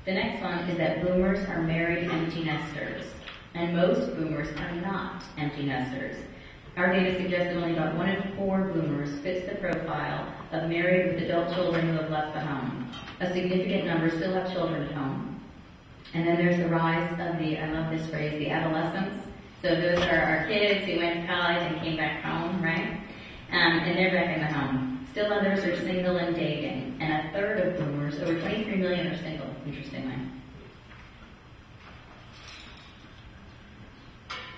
The next one is that boomers are married empty nesters, and most boomers are not empty nesters. Our data suggests that only about 1 in 4 boomers fits the profile of married with adult children who have left the home. A significant number still have children at home. And then there's the rise of the, I love this phrase, the adolescents. So those are our kids who went to college and came back home, right? And they're back in the home. Still others are single and dating, and a third of boomers, over 23 million, are single, interestingly.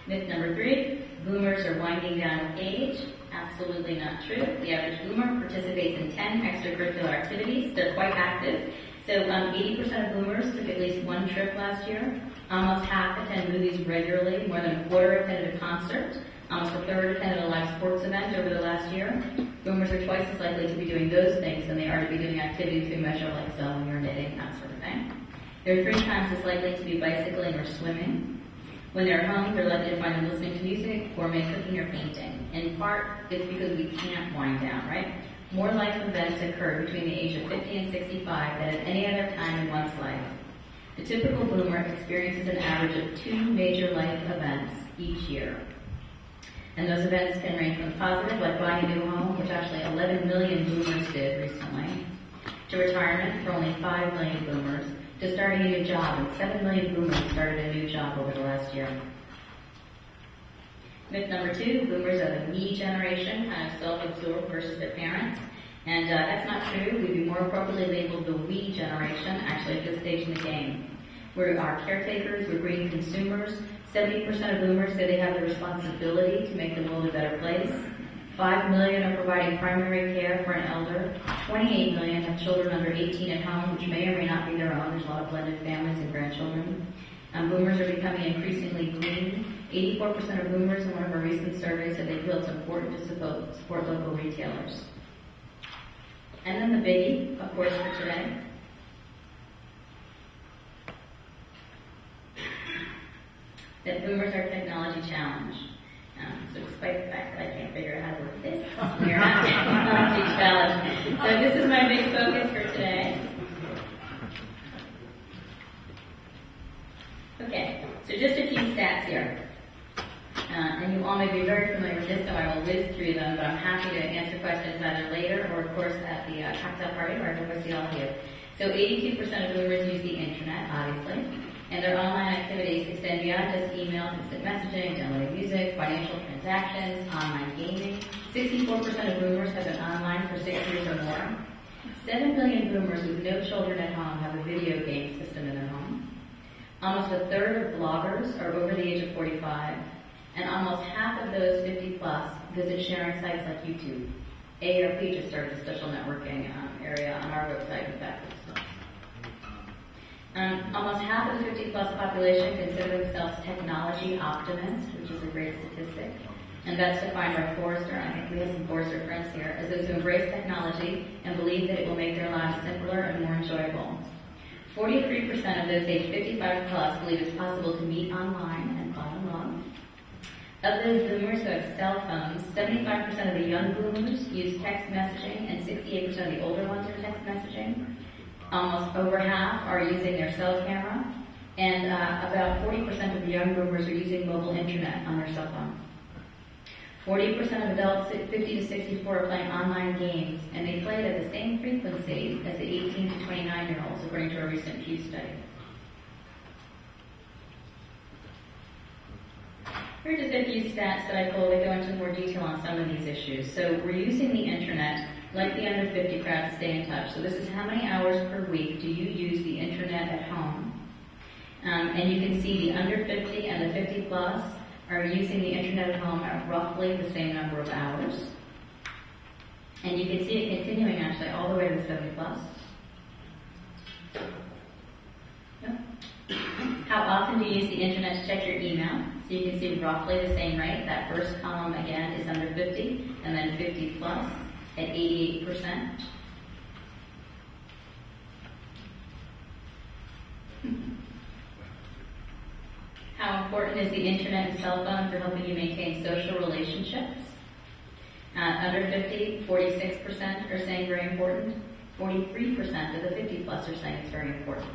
Myth number 3, boomers are winding down with age. Absolutely not true. The average boomer participates in 10 extracurricular activities. They're quite active. So 80% of boomers took at least 1 trip last year. Almost half attend movies regularly. More than a quarter attended a concert. Almost a third attended a live sports event over the last year. Boomers are twice as likely to be doing those things than they are to be doing activities we measure like sewing or knitting, that sort of thing. They're 3 times as likely to be bicycling or swimming. When they're home, they're likely to find them listening to music or maybe cooking or painting. In part, it's because we can't wind down, right? More life events occur between the age of 50 and 65 than at any other time in one's life. The typical boomer experiences an average of 2 major life events each year. And those events can range from positive, like buying a new home, which actually 11 million boomers did recently, to retirement for only 5 million boomers, to starting a new job, and 7 million boomers started a new job over the last year. Myth number 2, boomers are the me generation, kind of self-absorbed versus their parents. And that's not true. We'd be more appropriately labeled the we generation, actually, at this stage in the game. We are caretakers, we're green consumers. 70% of boomers say they have the responsibility to make the world a better place. 5 million are providing primary care for an elder. 28 million have children under 18 at home, which may or may not be their own. There's a lot of blended families and grandchildren. Boomers are becoming increasingly green. 84% of boomers in one of our recent surveys said they feel it's important to support local retailers. And then the biggie, of course, for today. That boomers are technology challenged. So despite the fact that I can't figure out how to work this, we're not technology challenged. So this is my big focus for today. Okay, so just a few stats here. And you all may be very familiar with this, so I will whiz through them, but I'm happy to answer questions either later or, of course, at the cocktail party where I hope I see all of you. So 82% of boomers use the internet, obviously, and their online activities extend beyond just email, instant messaging, downloading music, financial transactions, online gaming. 64% of boomers have been online for 6 years or more. 7 million boomers with no children at home have a video game system in their home. Almost a third of bloggers are over the age of 45, and almost half of those 50 plus visit sharing sites like YouTube. AARP just started a social networking area on our website, in fact. Almost half of the 50 plus population consider themselves technology optimists, which is a great statistic. And that's defined by Forrester. I think we have some Forrester friends here, as those who embrace technology and believe that it will make their lives simpler and more enjoyable. 43% of those aged 55 plus believe it's possible to meet online and fall in love. Of those boomers who have cell phones, 75% of the young boomers use text messaging and 68% of the older ones are text messaging. Almost over half are using their cell camera, and about 40% of the young boomers are using mobile internet on their cell phone. 40% of adults 50 to 64 are playing online games, and they play it at the same frequency as the 18 to 29-year-olds, according to a recent Pew study. Here are just a few stats that I pulled that go into more detail on some of these issues. So we're using the internet like the under 50 crowd to stay in touch. So this is how many hours per week do you use the internet at home. And you can see the under 50 and the 50 plus are using the internet at home at roughly the same number of hours. And you can see it continuing actually all the way to the 70 plus. Yep. How often do you use the internet to check your email? So you can see roughly the same rate. That first column again is under 50, and then 50 plus at 88%. How important is the internet and cell phone for helping you maintain social relationships? Under 50, 46% are saying very important. 43% of the 50 plus are saying it's very important.